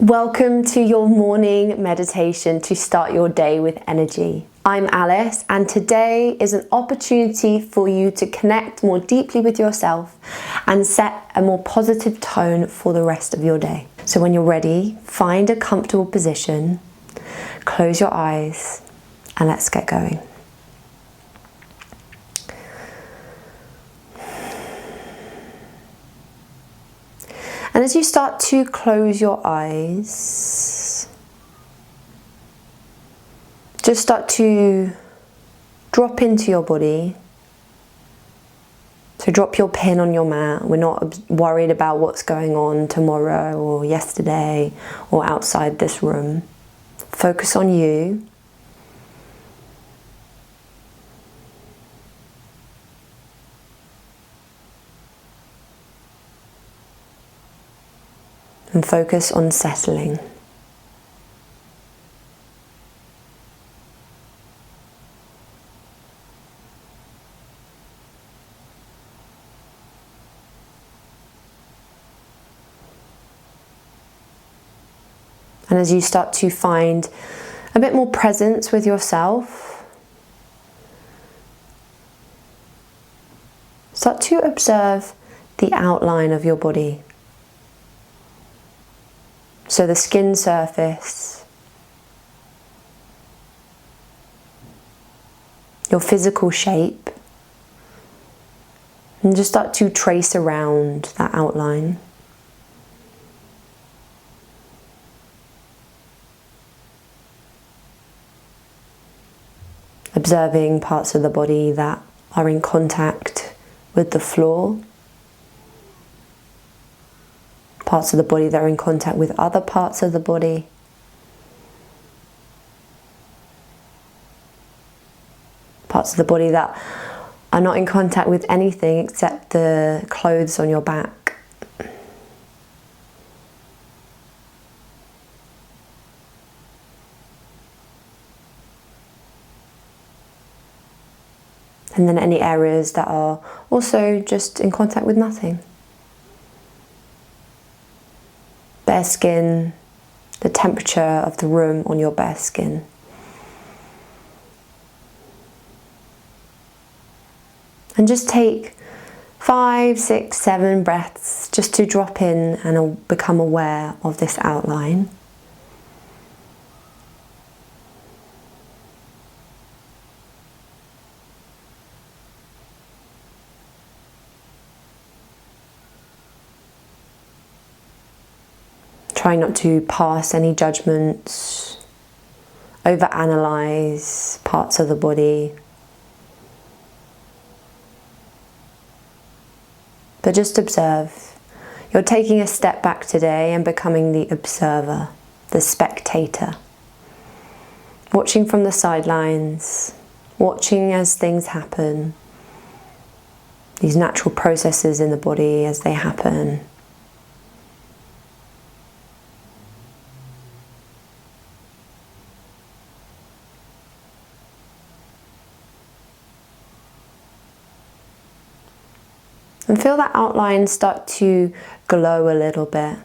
Welcome to your morning meditation to start your day with energy. I'm Alice, and today is an opportunity for you to connect more deeply with yourself and set a more positive tone for the rest of your day. So when you're ready, find a comfortable position, close your eyes, and let's get going. And as you start to close your eyes, just start to drop into your body. So drop your pin on your mat. We're not worried about what's going on tomorrow or yesterday or outside this room. Focus on you. And focus on settling. And as you start to find a bit more presence with yourself, start to observe the outline of your body. So the skin surface, your physical shape, and just start to trace around that outline. Observing parts of the body that are in contact with the floor. Parts of the body that are in contact with other parts of the body. Parts of the body that are not in contact with anything except the clothes on your back. And then any areas that are also just in contact with nothing. Bare skin, the temperature of the room on your bare skin. And just take 5, 6, 7 breaths just to drop in and become aware of this outline. Try not to pass any judgments, overanalyze parts of the body. But just observe. You're taking a step back today and becoming the observer, the spectator. Watching from the sidelines, watching as things happen. These natural processes in the body as they happen. And feel that outline start to glow a little bit.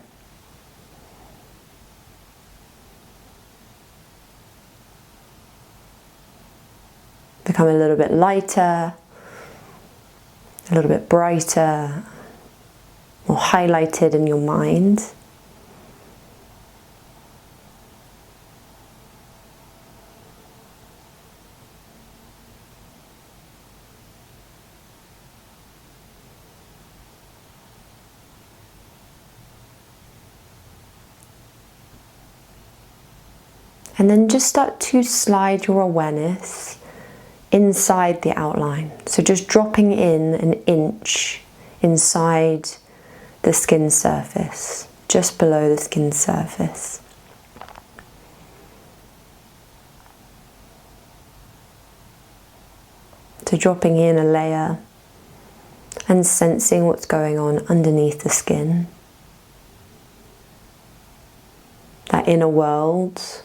Become a little bit lighter, a little bit brighter, more highlighted in your mind. And then just start to slide your awareness inside the outline. So just dropping in an inch inside the skin surface, just below the skin surface. So dropping in a layer and sensing what's going on underneath the skin. That inner world.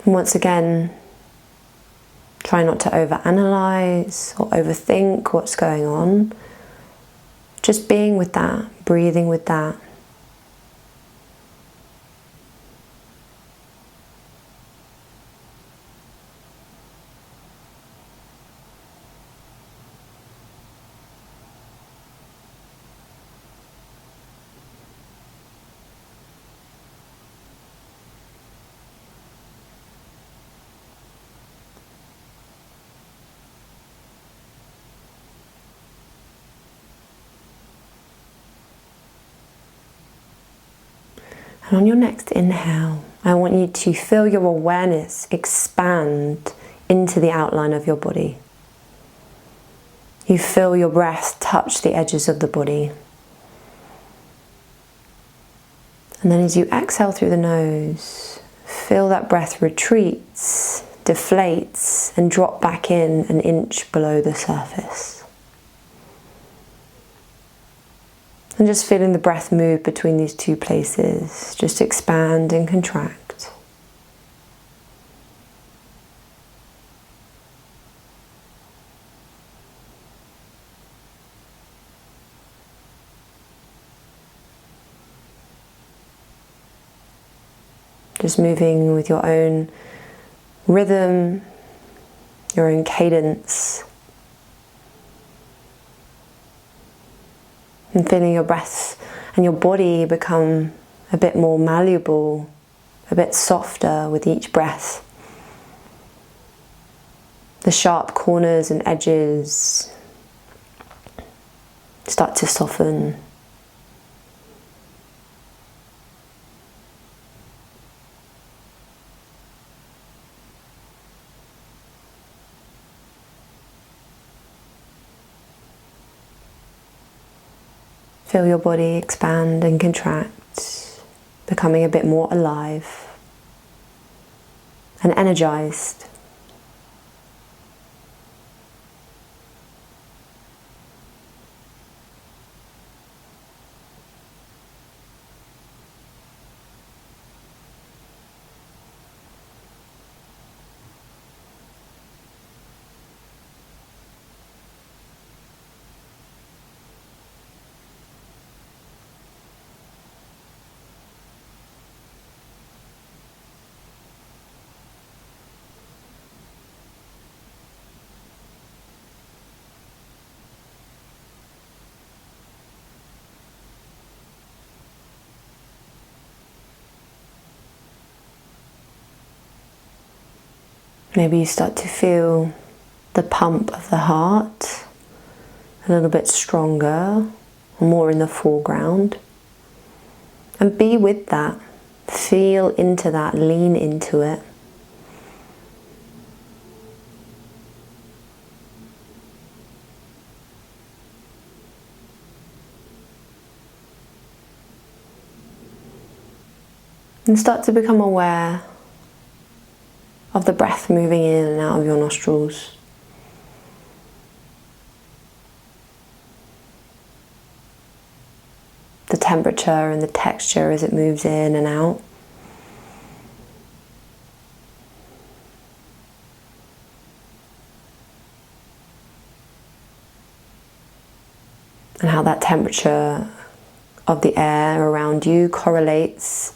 And once again, Try not to overanalyze or overthink what's going on. Just being with that, breathing with that. And on your next inhale, I want you to feel your awareness expand into the outline of your body. You feel your breath touch the edges of the body. And then as you exhale through the nose, feel that breath retreats, deflates, and drop back in an inch below the surface. And just feeling the breath move between these two places, just expand and contract. Just moving with your own rhythm, your own cadence. And feeling your breath and your body become a bit more malleable, a bit softer with each breath. The sharp corners and edges start to soften. Feel your body expand and contract, becoming a bit more alive and energized. Maybe you start to feel the pump of the heart a little bit stronger, more in the foreground. And be with that. Feel into that, lean into it. And start to become aware of the breath moving in and out of your nostrils. The temperature and the texture as it moves in and out. And how that temperature of the air around you correlates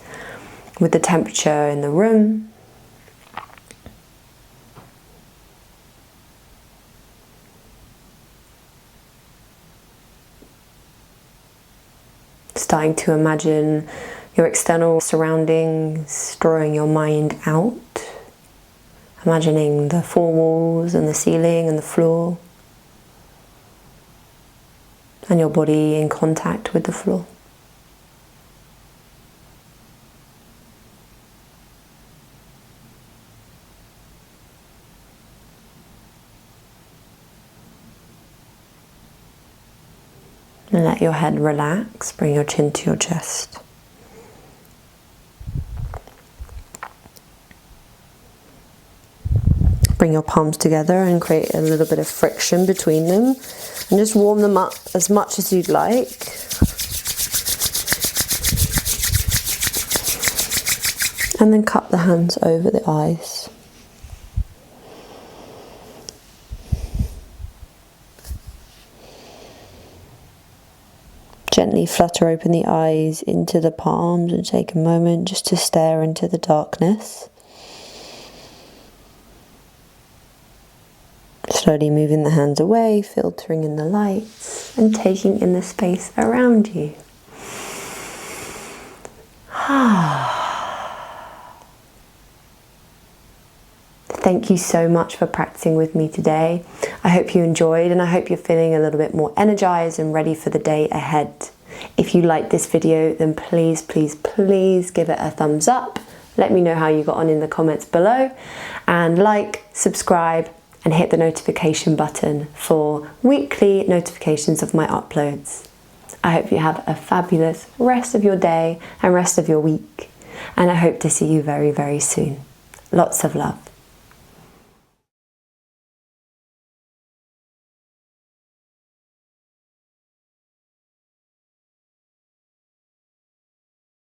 with the temperature in the room. Starting to imagine your external surroundings, drawing your mind out, imagining the four walls and the ceiling and the floor, and your body in contact with the floor. And let your head relax, bring your chin to your chest. Bring your palms together and create a little bit of friction between them. And just warm them up as much as you'd like. And then cup the hands over the eyes. Gently flutter open the eyes into the palms and take a moment just to stare into the darkness. Slowly moving the hands away, filtering in the lights and taking in the space around you. Thank you so much for practicing with me today. I hope you enjoyed, and I hope you're feeling a little bit more energized and ready for the day ahead. If you liked this video, then please, please, please give it a thumbs up. Let me know how you got on in the comments below, and like, subscribe, and hit the notification button for weekly notifications of my uploads. I hope you have a fabulous rest of your day and rest of your week, and I hope to see you very, very soon. Lots of love.